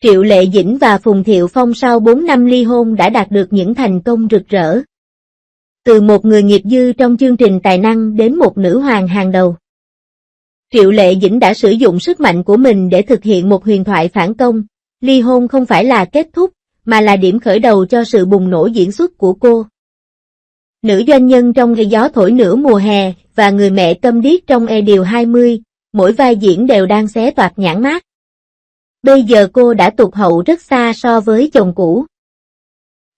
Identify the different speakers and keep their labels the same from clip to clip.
Speaker 1: Triệu Lệ Dĩnh và Phùng Thiệu Phong sau 4 năm ly hôn đã đạt được những thành công rực rỡ. Từ một người nghiệp dư trong chương trình tài năng đến một nữ hoàng hàng đầu. Triệu Lệ Dĩnh đã sử dụng sức mạnh của mình để thực hiện một huyền thoại phản công. Ly hôn không phải là kết thúc, mà là điểm khởi đầu cho sự bùng nổ diễn xuất của cô. Nữ doanh nhân trong Gió thổi nửa mùa hè và người mẹ câm điếc trong Điều 20, mỗi vai diễn đều đang xé toạc nhãn mát. Bây giờ cô đã tụt hậu rất xa so với chồng cũ.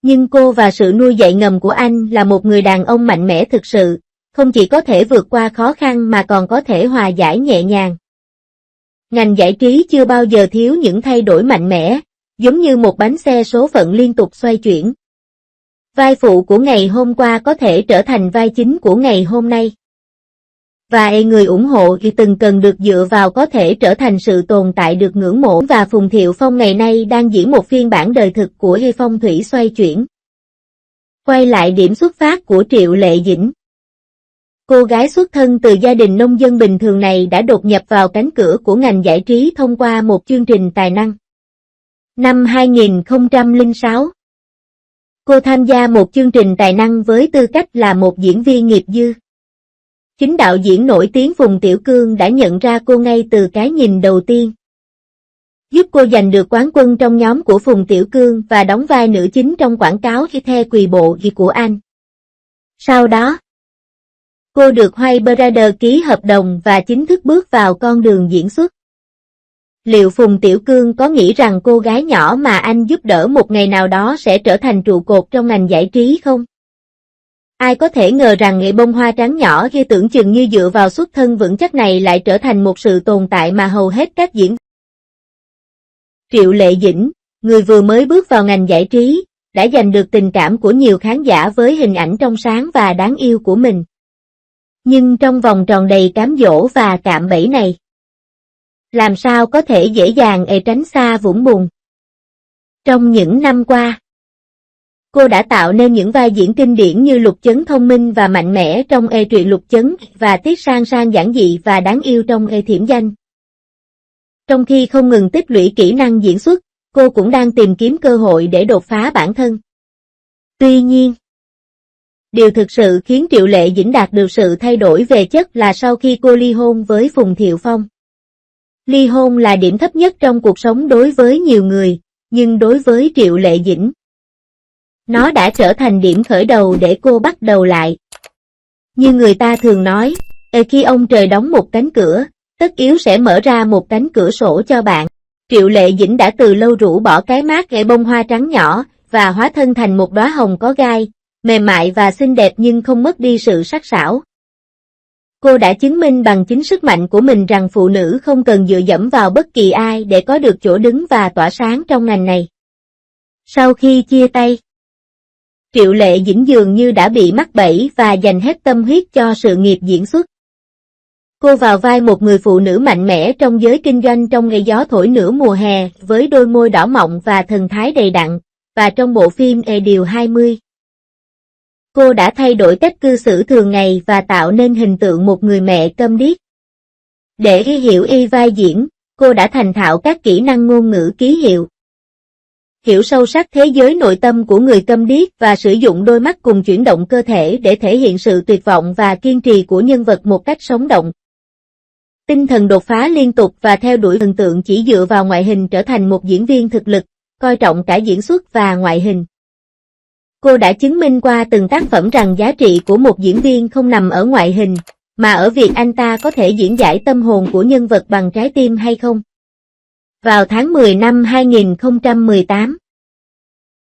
Speaker 1: Nhưng cô và sự nuôi dạy ngầm của anh là một người đàn ông mạnh mẽ thực sự, không chỉ có thể vượt qua khó khăn mà còn có thể hòa giải nhẹ nhàng. Ngành giải trí chưa bao giờ thiếu những thay đổi mạnh mẽ, giống như một bánh xe số phận liên tục xoay chuyển. Vai phụ của ngày hôm qua có thể trở thành vai chính của ngày hôm nay. Và người ủng hộ thì từng cần được dựa vào có thể trở thành sự tồn tại được ngưỡng mộ. Và Phùng Thiệu Phong ngày nay đang diễn một phiên bản đời thực của phong thủy xoay chuyển. Quay lại điểm xuất phát của Triệu Lệ Dĩnh. Cô gái xuất thân từ gia đình nông dân bình thường này đã đột nhập vào cánh cửa của ngành giải trí thông qua một chương trình tài năng. Năm 2006, cô tham gia một chương trình tài năng với tư cách là một diễn viên nghiệp dư. Chính đạo diễn nổi tiếng Phùng Tiểu Cương đã nhận ra cô ngay từ cái nhìn đầu tiên, giúp cô giành được quán quân trong nhóm của Phùng Tiểu Cương và đóng vai nữ chính trong quảng cáo The Quỳ Bộ của anh. Sau đó, cô được White Brothers ký hợp đồng và chính thức bước vào con đường diễn xuất. Liệu Phùng Tiểu Cương có nghĩ rằng cô gái nhỏ mà anh giúp đỡ một ngày nào đó sẽ trở thành trụ cột trong ngành giải trí không? Ai có thể ngờ rằng nghệ bông hoa trắng nhỏ khi tưởng chừng như dựa vào xuất thân vững chắc này lại trở thành một sự tồn tại mà hầu hết các diễn. Triệu Lệ Dĩnh, người vừa mới bước vào ngành giải trí, đã giành được tình cảm của nhiều khán giả với hình ảnh trong sáng và đáng yêu của mình. Nhưng trong vòng tròn đầy cám dỗ và cạm bẫy này, làm sao có thể dễ dàng tránh xa vũng bùn? Trong những năm qua, cô đã tạo nên những vai diễn kinh điển như Lục Chấn thông minh và mạnh mẽ trong truyện Lục Chấn và Tiết Sang Sang giản dị và đáng yêu trong Thiểm Danh. Trong khi không ngừng tích lũy kỹ năng diễn xuất, cô cũng đang tìm kiếm cơ hội để đột phá bản thân. Tuy nhiên, điều thực sự khiến Triệu Lệ Dĩnh đạt được sự thay đổi về chất là sau khi cô ly hôn với Phùng Thiệu Phong. Ly hôn là điểm thấp nhất trong cuộc sống đối với nhiều người, nhưng đối với Triệu Lệ Dĩnh, nó đã trở thành điểm khởi đầu để cô bắt đầu lại. Như người ta thường nói, khi ông trời đóng một cánh cửa, tất yếu sẽ mở ra một cánh cửa sổ cho bạn. Triệu Lệ Dĩnh đã từ lâu rũ bỏ cái mác bông hoa trắng nhỏ và hóa thân thành một đóa hồng có gai, mềm mại và xinh đẹp nhưng không mất đi sự sắc sảo. Cô đã chứng minh bằng chính sức mạnh của mình rằng phụ nữ không cần dựa dẫm vào bất kỳ ai để có được chỗ đứng và tỏa sáng trong ngành này. Sau khi chia tay, Triệu Lệ Dĩnh dường như đã bị mắc bẫy và dành hết tâm huyết cho sự nghiệp diễn xuất. Cô vào vai một người phụ nữ mạnh mẽ trong giới kinh doanh trong Ngày Gió thổi nửa mùa hè với đôi môi đỏ mọng và thần thái đầy đặn, và trong bộ phim Điều 20. Cô đã thay đổi cách cư xử thường ngày và tạo nên hình tượng một người mẹ câm điếc. Để hiểu vai diễn, cô đã thành thạo các kỹ năng ngôn ngữ ký hiệu. Hiểu sâu sắc thế giới nội tâm của người câm điếc và sử dụng đôi mắt cùng chuyển động cơ thể để thể hiện sự tuyệt vọng và kiên trì của nhân vật một cách sống động. Tinh thần đột phá liên tục và theo đuổi thần tượng chỉ dựa vào ngoại hình trở thành một diễn viên thực lực, coi trọng cả diễn xuất và ngoại hình. Cô đã chứng minh qua từng tác phẩm rằng giá trị của một diễn viên không nằm ở ngoại hình, mà ở việc anh ta có thể diễn giải tâm hồn của nhân vật bằng trái tim hay không. Vào tháng 10 năm 2018,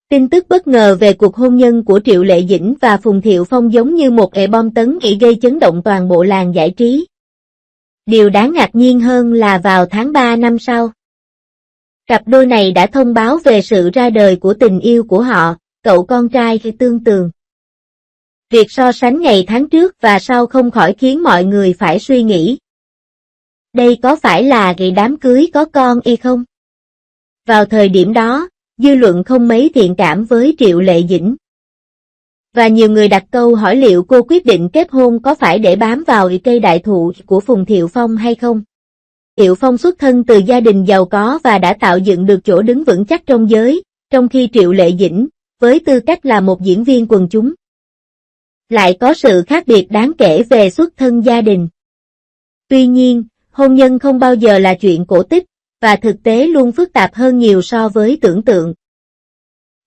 Speaker 1: tin tức bất ngờ về cuộc hôn nhân của Triệu Lệ Dĩnh và Phùng Thiệu Phong giống như một bom tấn gây chấn động toàn bộ làng giải trí. Điều đáng ngạc nhiên hơn là vào tháng 3 năm sau, cặp đôi này đã thông báo về sự ra đời của tình yêu của họ, cậu con trai Tương Tường. Việc so sánh ngày tháng trước và sau không khỏi khiến mọi người phải suy nghĩ. Đây có phải là đám cưới có con không? Vào thời điểm đó, dư luận không mấy thiện cảm với Triệu Lệ Dĩnh. Và nhiều người đặt câu hỏi liệu cô quyết định kết hôn có phải để bám vào cây đại thụ của Phùng Thiệu Phong hay không? Thiệu Phong xuất thân từ gia đình giàu có và đã tạo dựng được chỗ đứng vững chắc trong giới, trong khi Triệu Lệ Dĩnh, với tư cách là một diễn viên quần chúng, lại có sự khác biệt đáng kể về xuất thân gia đình. Tuy nhiên, hôn nhân không bao giờ là chuyện cổ tích, và thực tế luôn phức tạp hơn nhiều so với tưởng tượng.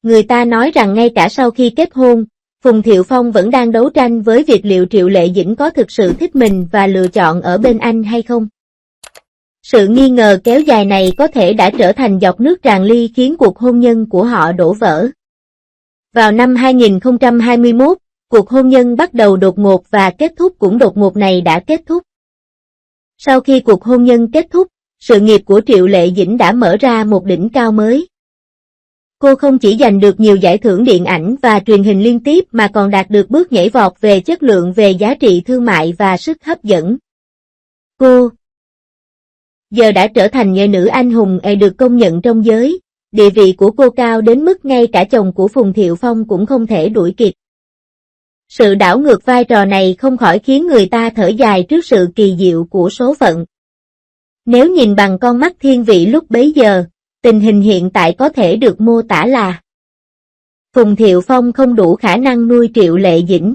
Speaker 1: Người ta nói rằng ngay cả sau khi kết hôn, Phùng Thiệu Phong vẫn đang đấu tranh với việc liệu Triệu Lệ Dĩnh có thực sự thích mình và lựa chọn ở bên anh hay không. Sự nghi ngờ kéo dài này có thể đã trở thành giọt nước tràn ly khiến cuộc hôn nhân của họ đổ vỡ. Vào năm 2021, cuộc hôn nhân bắt đầu đột ngột và kết thúc cũng đột ngột này đã kết thúc. Sau khi cuộc hôn nhân kết thúc, sự nghiệp của Triệu Lệ Dĩnh đã mở ra một đỉnh cao mới. Cô không chỉ giành được nhiều giải thưởng điện ảnh và truyền hình liên tiếp mà còn đạt được bước nhảy vọt về chất lượng, về giá trị thương mại và sức hấp dẫn. Cô giờ đã trở thành nghệ nữ anh hùng được công nhận trong giới, địa vị của cô cao đến mức ngay cả chồng của Phùng Thiệu Phong cũng không thể đuổi kịp. Sự đảo ngược vai trò này không khỏi khiến người ta thở dài trước sự kỳ diệu của số phận. Nếu nhìn bằng con mắt thiên vị lúc bấy giờ, tình hình hiện tại có thể được mô tả là Phùng Thiệu Phong không đủ khả năng nuôi Triệu Lệ Dĩnh.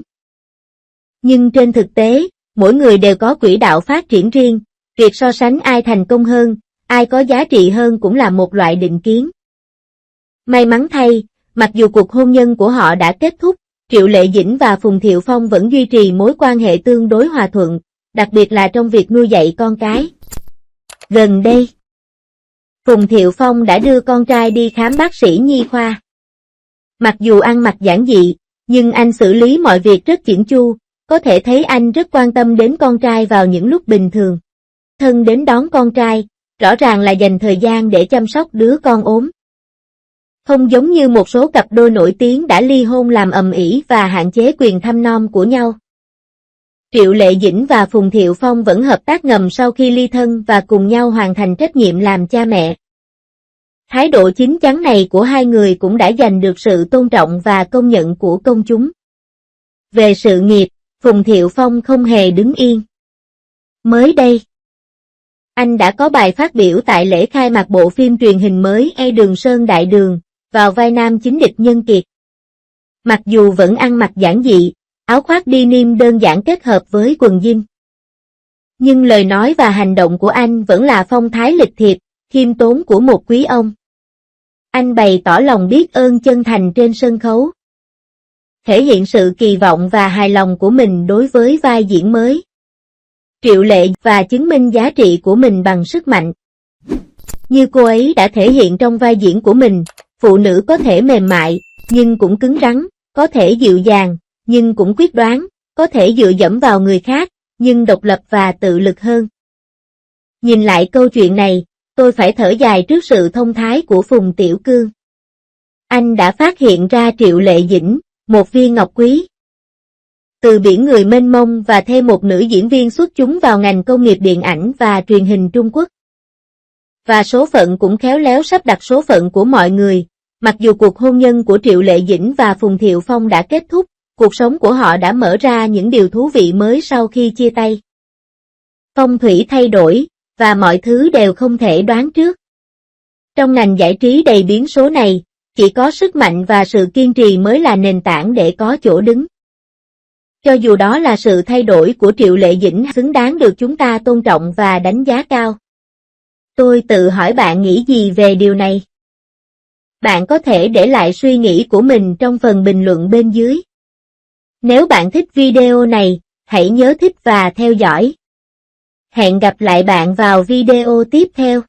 Speaker 1: Nhưng trên thực tế, mỗi người đều có quỹ đạo phát triển riêng, việc so sánh ai thành công hơn, ai có giá trị hơn cũng là một loại định kiến. May mắn thay, mặc dù cuộc hôn nhân của họ đã kết thúc, Triệu Lệ Dĩnh và Phùng Thiệu Phong vẫn duy trì mối quan hệ tương đối hòa thuận, đặc biệt là trong việc nuôi dạy con cái. Gần đây, Phùng Thiệu Phong đã đưa con trai đi khám bác sĩ nhi khoa. Mặc dù ăn mặc giản dị, nhưng anh xử lý mọi việc rất chỉn chu, có thể thấy anh rất quan tâm đến con trai vào những lúc bình thường. Thân đến đón con trai, rõ ràng là dành thời gian để chăm sóc đứa con ốm. Không giống như một số cặp đôi nổi tiếng đã ly hôn làm ầm ĩ và hạn chế quyền thăm nom của nhau. Triệu Lệ Dĩnh và Phùng Thiệu Phong vẫn hợp tác ngầm sau khi ly thân và cùng nhau hoàn thành trách nhiệm làm cha mẹ. Thái độ chín chắn này của hai người cũng đã giành được sự tôn trọng và công nhận của công chúng. Về sự nghiệp, Phùng Thiệu Phong không hề đứng yên. Mới đây, anh đã có bài phát biểu tại lễ khai mạc bộ phim truyền hình mới Đường Sơn Đại Đường, vào vai nam chính địch nhân kiệt. Mặc dù vẫn ăn mặc giản dị, áo khoác denim đơn giản kết hợp với quần jean, nhưng lời nói và hành động của anh vẫn là phong thái lịch thiệp, khiêm tốn của một quý ông. Anh bày tỏ lòng biết ơn chân thành trên sân khấu, thể hiện sự kỳ vọng và hài lòng của mình đối với vai diễn mới Triệu Lệ và chứng minh giá trị của mình bằng sức mạnh. Như cô ấy đã thể hiện trong vai diễn của mình, phụ nữ có thể mềm mại, nhưng cũng cứng rắn, có thể dịu dàng, nhưng cũng quyết đoán, có thể dựa dẫm vào người khác, nhưng độc lập và tự lực hơn. Nhìn lại câu chuyện này, tôi phải thở dài trước sự thông thái của Phùng Tiểu Cương. Anh đã phát hiện ra Triệu Lệ Dĩnh, một viên ngọc quý. Từ biển người mênh mông và thêm một nữ diễn viên xuất chúng vào ngành công nghiệp điện ảnh và truyền hình Trung Quốc. Và số phận cũng khéo léo sắp đặt số phận của mọi người. Mặc dù cuộc hôn nhân của Triệu Lệ Dĩnh và Phùng Thiệu Phong đã kết thúc, cuộc sống của họ đã mở ra những điều thú vị mới sau khi chia tay. Phong thủy thay đổi, và mọi thứ đều không thể đoán trước. Trong ngành giải trí đầy biến số này, chỉ có sức mạnh và sự kiên trì mới là nền tảng để có chỗ đứng. Cho dù đó là sự thay đổi của Triệu Lệ Dĩnh xứng đáng được chúng ta tôn trọng và đánh giá cao. Tôi tự hỏi bạn nghĩ gì về điều này? Bạn có thể để lại suy nghĩ của mình trong phần bình luận bên dưới. Nếu bạn thích video này, hãy nhớ thích và theo dõi. Hẹn gặp lại bạn vào video tiếp theo.